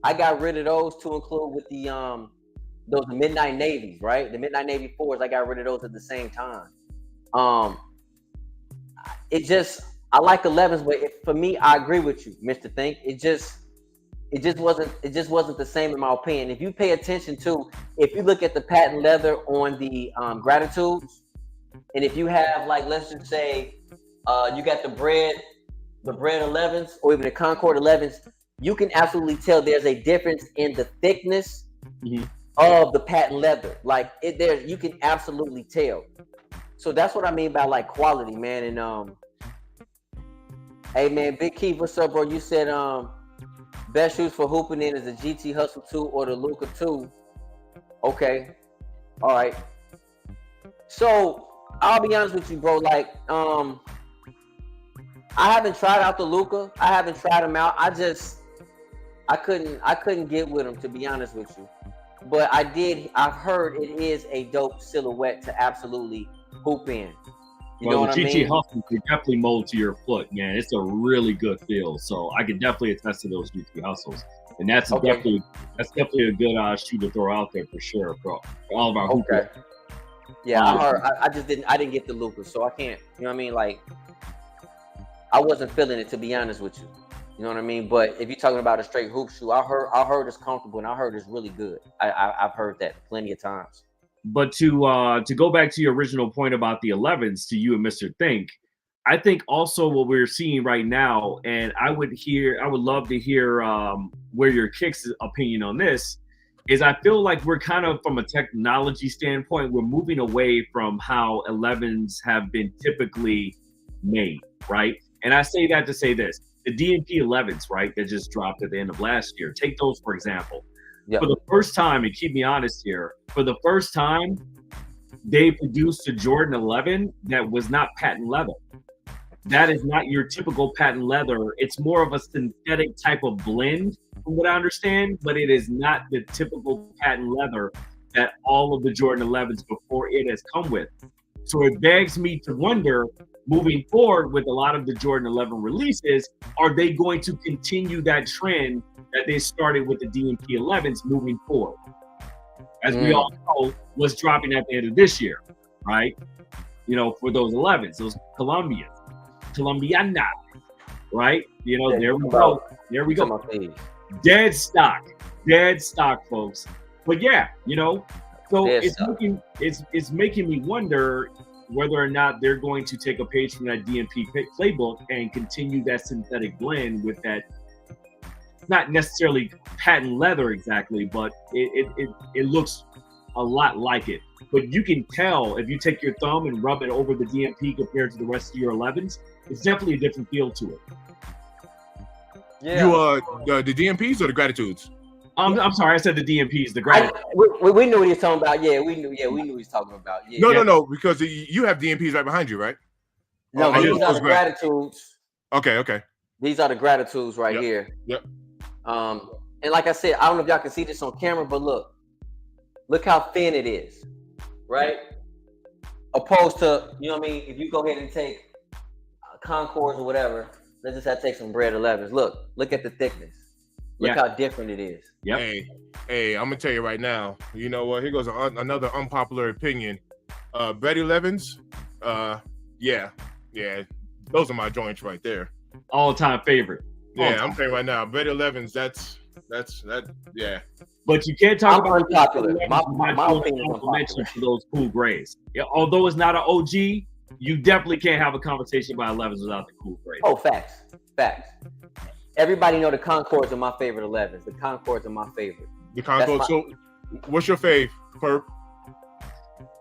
I got rid of those to include with the those Midnight Navies, right? The Midnight Navy 4s. I got rid of those at the same time. I like 11s, but for me, I agree with you, Mr. Think. It just wasn't the same in my opinion. If you pay attention to, if you look at the patent leather on the Gratitudes, and if you have, like, let's just say you got the bread 11s or even the Concord 11s, you can absolutely tell there's a difference in the thickness of the patent leather. Like you can absolutely tell. So that's what I mean by like quality, man. And hey man, Big Keith, what's up, bro? You said best shoes for hooping in is the GT Hustle 2 or the Luka 2. Okay. All right. So I'll be honest with you, bro. Like, I haven't tried out the Luka. I haven't tried them out. I couldn't get with them, to be honest with you. But I've heard it is a dope silhouette to absolutely hoop in. You know what I mean? GT Hustle can definitely mold to your foot, man. It's a really good feel. So I can definitely attest to those GT Hustles. And that's definitely a good shoe to throw out there for sure, bro. For all of our hoopers. Yeah, I didn't get the Luka, so I can't, you know what I mean? Like, I wasn't feeling it, to be honest with you. You know what I mean? But if you're talking about a straight hoop shoe, I heard it's comfortable and I heard it's really good. I've heard that plenty of times. But to go back to your original point about the 11s, to you and Mr. Think, I think also what we're seeing right now, and I would love to hear Wear Your Kicks' opinion on this, is I feel like we're kind of, from a technology standpoint, we're moving away from how 11s have been typically made, right? And I say that to say this. the DMP 11s, right, that just dropped at the end of last year. Take those for example. Yep. For the first time, and keep me honest here, for the first time, they produced a Jordan 11 that was not patent leather. That is not your typical patent leather. It's more of a synthetic type of blend, from what I understand, but it is not the typical patent leather that all of the Jordan 11s before it has come with. So it begs me to wonder, moving forward with a lot of the Jordan 11 releases, are they going to continue that trend that they started with the DMP 11s moving forward? As we all know, what's dropping at the end of this year, right? You know, for those 11s, those Colombiana, right? You know, there we go. There we go. Dead stock, folks. But yeah, you know, so it's making me wonder whether or not they're going to take a page from that DMP playbook and continue that synthetic blend with that, not necessarily patent leather exactly, but it looks a lot like it. But you can tell if you take your thumb and rub it over the DMP compared to the rest of your 11s, it's definitely a different feel to it. Yeah. You the DMPs or the Gratitudes? I'm sorry, I said the DMPs, the Gratitudes. We knew what he was talking about. Yeah, we knew what he was talking about. Yeah. No, because you have DMPs right behind you, right? No, these are the Gratitudes. Okay. These are the Gratitudes right here. Yep. And like I said, I don't know if y'all can see this on camera, but look how thin it is, right? Opposed to, you know what I mean? If you go ahead and take Concords or whatever, let's just have to take some Bread 11s. Look at the thickness. Look how different it is. Yep. Hey, I'm gonna tell you right now. You know what? Here goes another unpopular opinion. Bread 11s. Yeah. Those are my joints right there. All-time favorite. Yeah, I'm saying right now, Bread 11s. That's that. Yeah. But you can't talk about unpopular. My opinion is unpopular for those cool grays. Yeah, although it's not an OG, you definitely can't have a conversation about 11s without the cool grays. Oh, facts. Everybody know the Concords are my favorite 11s. The Concords are my favorite. The Concords. So, what's your fave, Perp?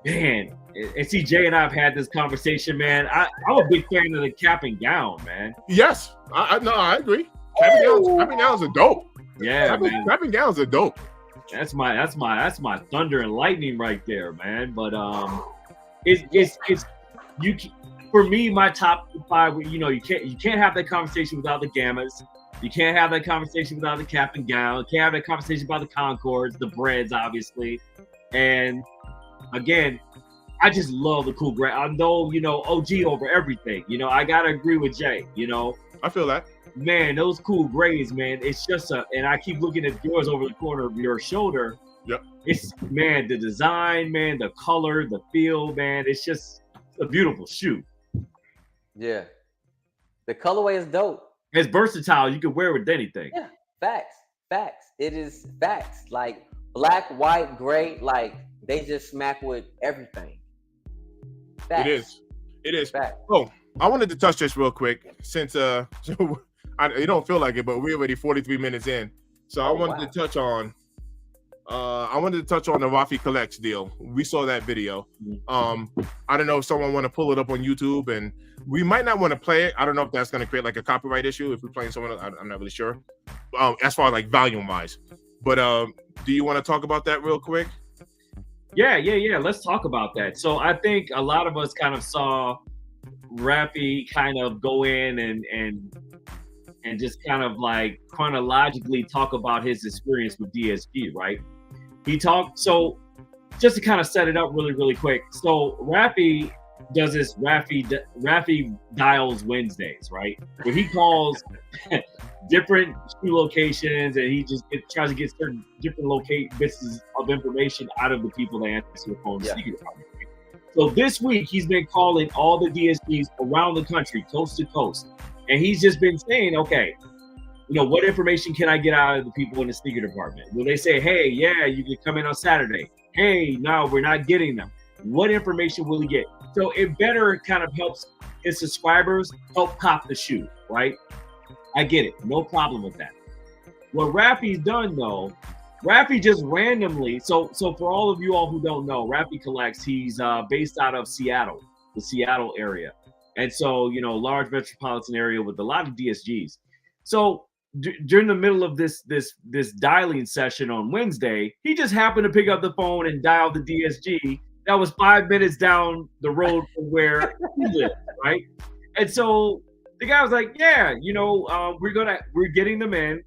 Man, and see, Jay and I have had this conversation, man. I'm a big fan of the cap and gown, man. Yes, I agree. Cap and gowns are dope. Yeah, man. Cap and gowns are dope. That's my thunder and lightning right there, man. But it's you. For me, my top 5. You know, you can't have that conversation without the Gammas. You can't have that conversation without the cap and gown. You can't have that conversation about the Concords, the Breads, obviously. And again, I just love the cool gray. I know, you know, OG over everything. You know, I gotta agree with Jay. You know, I feel that. Man, those cool grays, man. It's just and I keep looking at yours over the corner of your shoulder. Yep. It's, man, the design, man, the color, the feel, man. It's just a beautiful shoe. Yeah. The colorway is dope. It's versatile. You can wear it with anything. Yeah. Facts. It is facts. Like black, white, gray, like they just smack with everything. Facts. It is. Facts. Oh, I wanted to touch this real quick since it don't feel like it, but we're already 43 minutes in. So I wanted to touch on the Rafi Collects deal. We saw that video. I don't know if someone want to pull it up on YouTube, and we might not want to play it. I don't know if that's going to create like a copyright issue if we're playing someone else. I'm not really sure. As far as like volume wise, but do you want to talk about that real quick? Yeah. Let's talk about that. So I think a lot of us kind of saw Rafi kind of go in and just kind of like chronologically talk about his experience with DSG, right? He talked, so just to kind of set it up really, really quick. So Rafi does this Rafi Dials Wednesdays, right? Where he calls different shoe locations and he just tries to get certain different bits of information out of the people that answer the phone. Yeah. So this week he's been calling all the DSGs around the country, coast to coast. And he's just been saying, okay, you know, what information can I get out of the people in the sneaker department? Will they say, hey, yeah, you can come in on Saturday. Hey, no, we're not getting them. What information will he get? So it better kind of helps his subscribers help cop the shoe, right? I get it. No problem with that. What Rafi's done, though, Rafi just randomly, so for all of you all who don't know, Rafi Collects, he's based out of Seattle, the Seattle area. And so, you know, large metropolitan area with a lot of DSGs. So during the middle of this dialing session on Wednesday, he just happened to pick up the phone and dial the DSG that was 5 minutes down the road from where he lived, right? And so the guy was like, "Yeah, we're getting them in.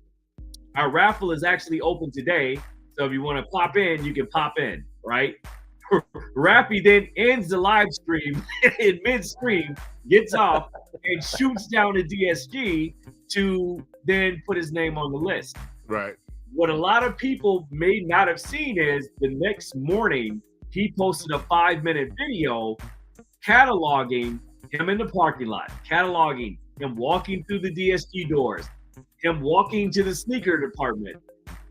Our raffle is actually open today, so if you want to pop in, you can pop in, right?" Rappy then ends the live stream in midstream, gets off, and shoots down the DSG to then put his name on the list. Right. What a lot of people may not have seen is the next morning, he posted a 5-minute video cataloging him in the parking lot, cataloging him walking through the DSG doors, him walking to the sneaker department,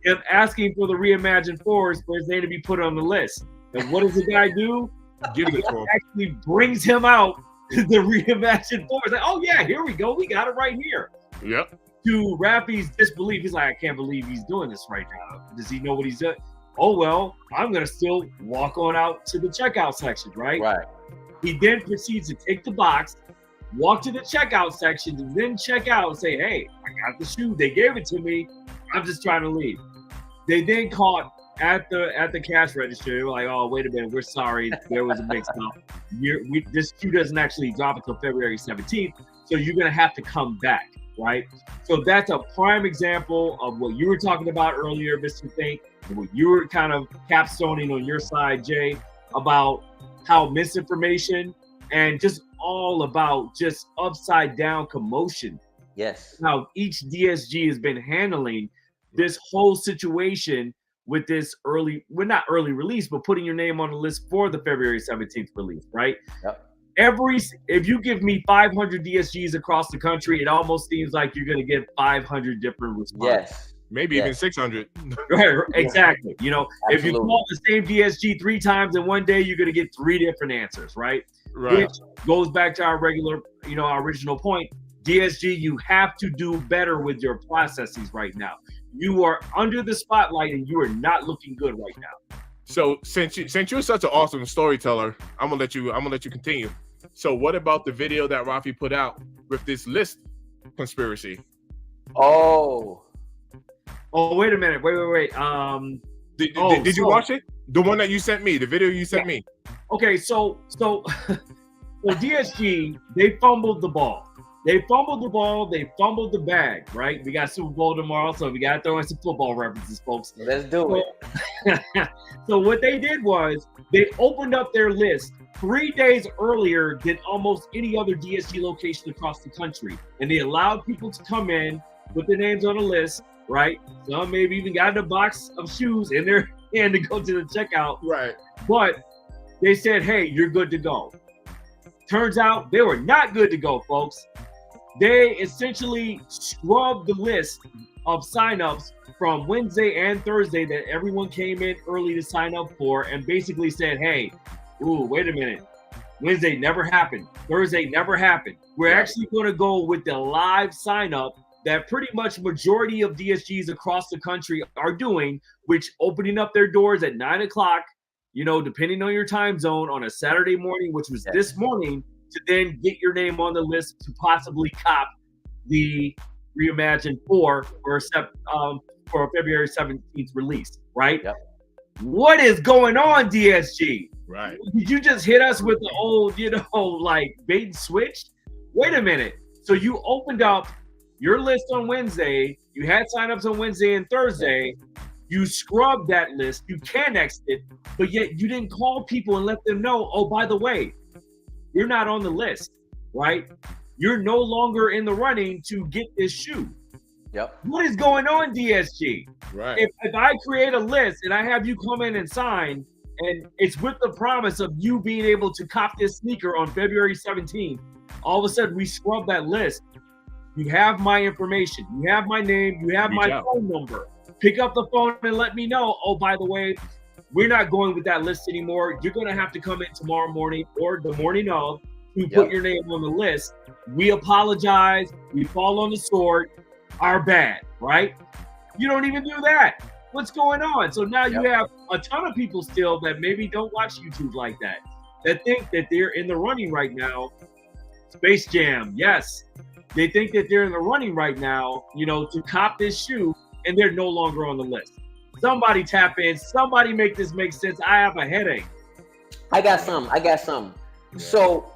him asking for the Reimagined Fours for his name to be put on the list. And what does the guy do? Give it to him. Actually brings him out to the Reimagined Fours. Like, oh yeah, here we go. We got it right here. Yep. To Rappy's disbelief, he's like, I can't believe he's doing this right now. Does he know what he's doing? Oh well, I'm gonna still walk on out to the checkout section, right? Right. He then proceeds to take the box, walk to the checkout section, and then check out and say, hey, I got the shoe. They gave it to me. I'm just trying to leave. They then caught at the cash register. They were like, oh, wait a minute. We're sorry. There was a mix-up. This shoe doesn't actually drop until February 17th, so you're going to have to come back, right? So that's a prime example of what you were talking about earlier, Mr. Think, and what you were kind of capstoning on your side, Jay, about how misinformation and just all about just upside down commotion. Yes. How each DSG has been handling this whole situation with this not early release, but putting your name on the list for the February 17th release, right? Yep. If you give me 500 DSGs across the country, it almost seems like you're going to get 500 different responses. Yes. Maybe even 600. Right, exactly. Absolutely. If you call the same DSG 3 times in one day, you're going to get 3 different answers, right? Right. Which goes back to our our original point. DSG, you have to do better with your processes right now. You are under the spotlight and you are not looking good right now. So since you're such an awesome storyteller, I'm gonna let you continue. So what about the video that Rafi put out with this list conspiracy? Oh, wait a minute. Wait. Did you watch it? The one that you sent me, the video you sent me. Okay, so DSG, they fumbled the ball. They fumbled the bag, right? We got Super Bowl tomorrow, so we got to throw in some football references, folks. let's do it. So what they did was they opened up their list 3 days earlier than almost any other DSG location across the country. And they allowed people to come in, put their names on the list, right? Some maybe even got a box of shoes in their hand to go to the checkout. Right. But they said, hey, you're good to go. Turns out they were not good to go, folks. They essentially scrubbed the list of signups from Wednesday and Thursday that everyone came in early to sign up for and basically said, hey, wait a minute. Wednesday never happened. Thursday never happened. We're actually going to go with the live sign up that pretty much majority of DSGs across the country are doing, which opening up their doors at 9 o'clock, depending on your time zone on a Saturday morning, which was this morning, to then get your name on the list to possibly cop the Reimagined 4 for a February 17th release, right? Yep. What is going on, DSG? Right. Did you just hit us with the old, bait and switch? Wait a minute. So you opened up your list on Wednesday. You had signups on Wednesday and Thursday. You scrubbed that list. You cannexed it, but yet you didn't call people and let them know, oh, by the way, you're not on the list, right? You're no longer in the running to get this shoe. Yep. What is going on, DSG? Right. If I create a list and I have you come in and sign, and it's with the promise of you being able to cop this sneaker on February 17th, all of a sudden we scrub that list. You have my information. You have my name. You have my phone number. Pick up the phone and let me know, oh, by the way, we're not going with that list anymore. You're going to have to come in tomorrow morning or the morning of to put your name on the list. We apologize. We fall on the sword. Our bad, right? You don't even do that. What's going on? So now you have a ton of people still that maybe don't watch YouTube like that think that they're in the running right now. Space Jam, yes. they think that they're in the running right now, you know, to cop this shoe, and they're no longer on the list. Somebody tap in. Somebody make this make sense. I have a headache. I got some. Yeah. So,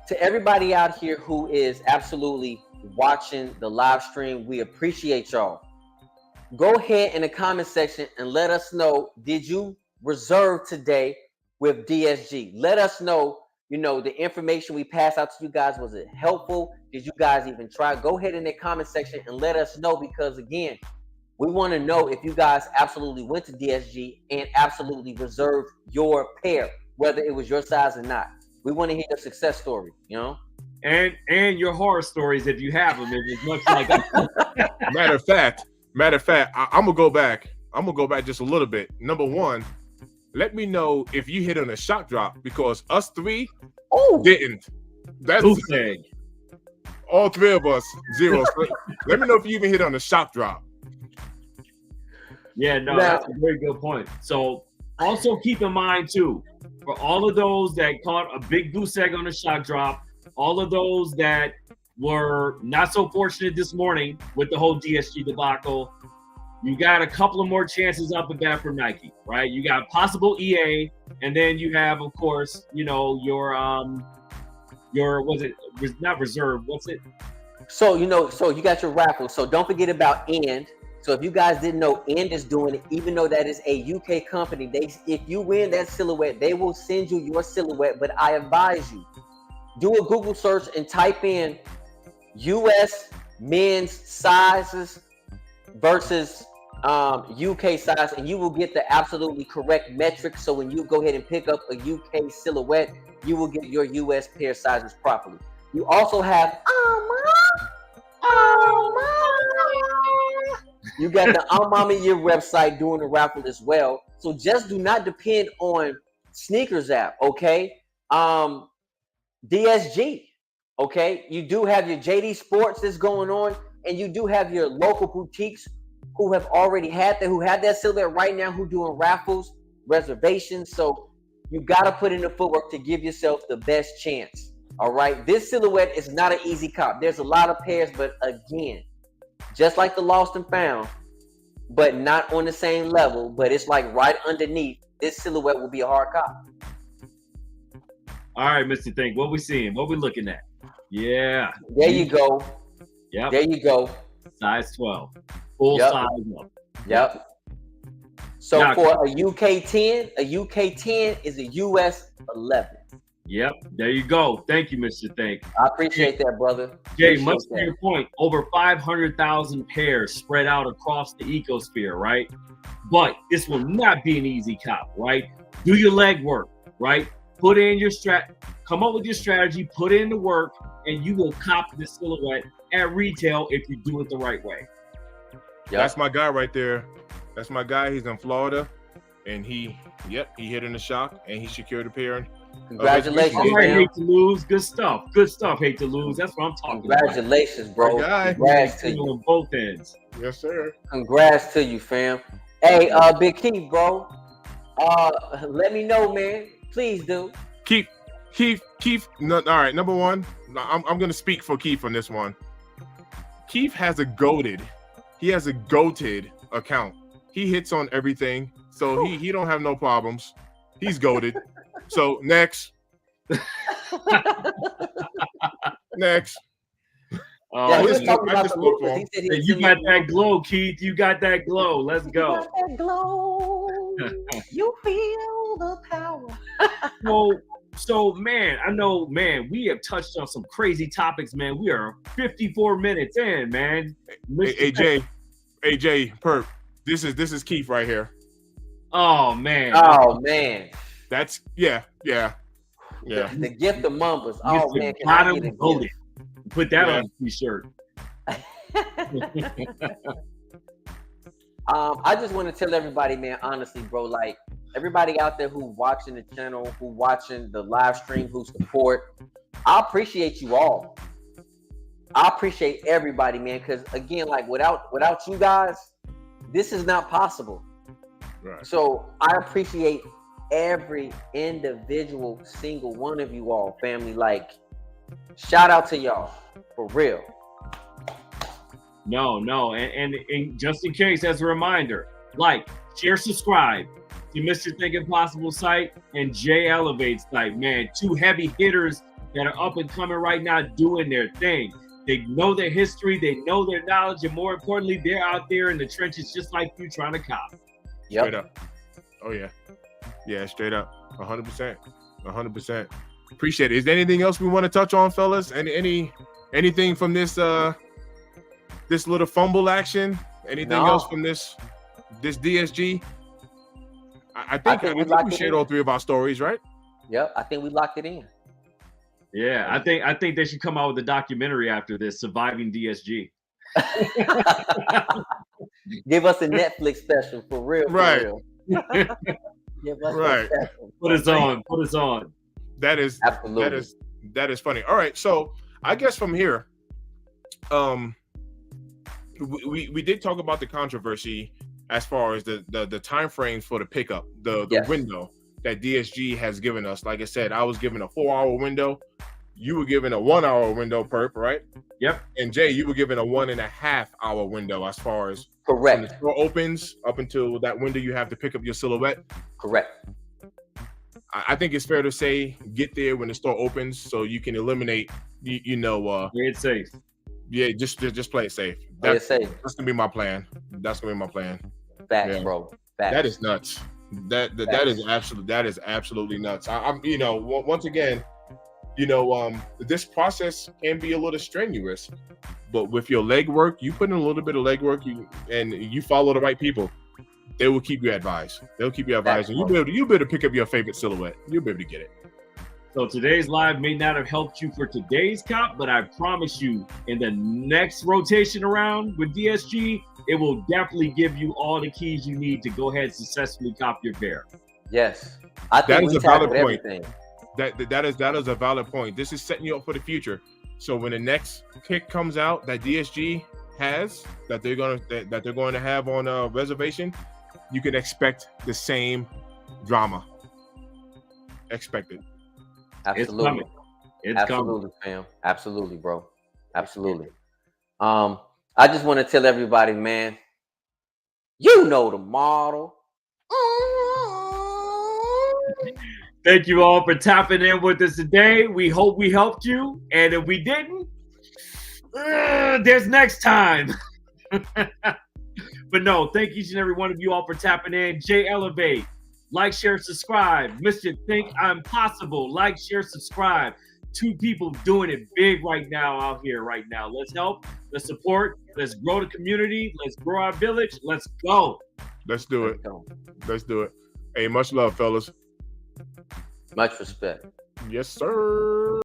to everybody out here who is absolutely watching the live stream, we appreciate y'all. Go ahead in the comment section and let us know, did you reserve today with DSG? Let us know, you know, the information we passed out to you guys, was it helpful? Did you guys even try? Go ahead in the comment section and let us know, because again, we want to know if you guys absolutely went to DSG and absolutely reserved your pair, whether it was your size or not. We want to hear your success story, you know? And your horror stories, if you have them, if it's much like Matter of fact, I'm gonna go back. I'm gonna go back just a little bit. Number one, let me know if you hit on a shock drop, because us three didn't. That's goose egg. all three of us, zero. So let me know if you even hit on a shock drop. Yeah, no, that's a very good point. So also keep in mind too, for all of those that caught a big goose egg on a shock drop, all of those that were not so fortunate this morning with the whole DSG debacle, you got a couple of more chances up and back for Nike, right? You got possible EA, and then you have, of course, you know, your was it not reserve? What's it? So, you know, so you got your raffle. So don't forget about End. So if you guys didn't know, End is doing it, even though that is a UK company. If you win that silhouette, they will send you your silhouette. But I advise you, do a Google search and type in US men's sizes versus UK size, and you will get the absolutely correct metrics. So when you go ahead and pick up a UK silhouette, you will get your US pair sizes properly. You also have you got the Mama Year website doing the raffle as well. So just do not depend on Sneakers app, okay? DSG, okay? You do have your JD Sports that's going on, and you do have your local boutiques who have already who have that silhouette right now, who doing raffles, reservations. So you got to put in the footwork to give yourself the best chance. All right. This silhouette is not an easy cop. There's a lot of pairs, but again, just like the Lost and Found, but not on the same level, but it's like right underneath. This silhouette will be a hard cop. All right, Mr. Think, what we seeing? What we looking at? Yeah. There you go. Yep. There you go. Size 12. Full size up. Yep. So now, for a UK 10 is a US 11. Yep. There you go. Thank you, Mr. Think. I appreciate that, brother. Jay, much to your point, over 500,000 pairs spread out across the ecosphere, right? But this will not be an easy cop, right? Do your legwork, right? Put in your come up with your strategy, put in the work, and you will cop this silhouette at retail if you do it the right way. Yep. That's my guy right there. That's my guy. He's in Florida, and he hit in the shock, and he secured a pair. Congratulations, all right, hate to lose. Good stuff. Good stuff. Hate to lose. That's what I'm talking Congratulations, about. Congratulations, bro. Congrats to you on both ends. Yes, sir. Congrats to you, fam. Hey, Big Keith, bro. Let me know, man. Please do. Keith. No, all right. Number one, I'm gonna speak for Keith on this one. Keith has a goated account. He hits on everything, so he don't have no problems. He's goated. So next. Yeah, he was talking about the lookers. He said you got that glow, Keith. You got that glow. Let's go. You got that glow. You feel the power. So, man, I know, man, we have touched on some crazy topics, man. We are 54 minutes in, man. Hey, Jay, Perp, this is Keith right here. Oh, man. That's, yeah. The gift of Mumbles. Oh, man, can I get it? Put that on a t-shirt. I just want to tell everybody, man, honestly, bro, like, everybody out there who watching the channel, who watching the live stream, who support, I appreciate you all. I appreciate everybody, man, because again, like without you guys, this is not possible. Right. So I appreciate every individual, single one of you all, family. Like, shout out to y'all for real. No. And just in case, as a reminder, like, share, subscribe to Mr. Think Impossible site and J Elevate site. Man, two heavy hitters that are up and coming right now doing their thing. They know their history, they know their knowledge, and more importantly, they're out there in the trenches just like you trying to cop. Straight up. Oh, yeah. Yeah, straight up. 100%. 100%. Appreciate it. Is there anything else we want to touch on, fellas? Anything from this this little fumble action? Anything else from this DSG? I think we shared all three of our stories, right? Yep, I think we locked it in. Yeah, I think they should come out with a documentary after this, Surviving DSG. Give us a Netflix special for real. Right. For real. Give us Right. a special. Put us on. Put us on. That is Absolutely. that is funny. All right, so I guess from here, we did talk about the controversy as far as the time frames for the pickup, the window that DSG has given us. Like I said, I was given a 4-hour window. You were given a 1-hour window, Perp, right? Yep. And Jay, you were given a 1.5-hour window as far as Correct. when the store opens up until that window you have to pick up your silhouette. Correct. I think it's fair to say get there when the store opens so you can eliminate, Play it safe. Yeah, just play it safe. Play it safe. That's gonna be my plan. That's gonna be my plan. Facts, bro. Facts. That is nuts. That is absolutely nuts. I'm once again, this process can be a little strenuous, but with your legwork, you put in a little bit of legwork, and you follow the right people, they will keep you advised. They'll keep you advised, and you'll be able to pick up your favorite silhouette. You'll be able to get it. So today's live may not have helped you for today's cop, but I promise you, in the next rotation around with DSG, it will definitely give you all the keys you need to go ahead and successfully cop your pair. Yes, I think That is a valid point. everything. That is a valid point. This is setting you up for the future. So when the next pick comes out that DSG has, that they're going to have on Reservation, you can expect the same drama. Expect it. Absolutely. It's Absolutely, fam. Absolutely, bro. Absolutely. I just want to tell everybody, man, you know the model. Thank you all for tapping in with us today. We hope we helped you. And if we didn't, there's next time. But no, thank each and every one of you all for tapping in. J Elevate. Like, share, subscribe. Mr. Think I'm Possible. Like, share, subscribe. Two people doing it big right now out here right now. Let's help. Let's support. Let's grow the community. Let's grow our village. Let's go. Let's do it. Let's do it. Hey, much love, fellas. Much respect. Yes, sir.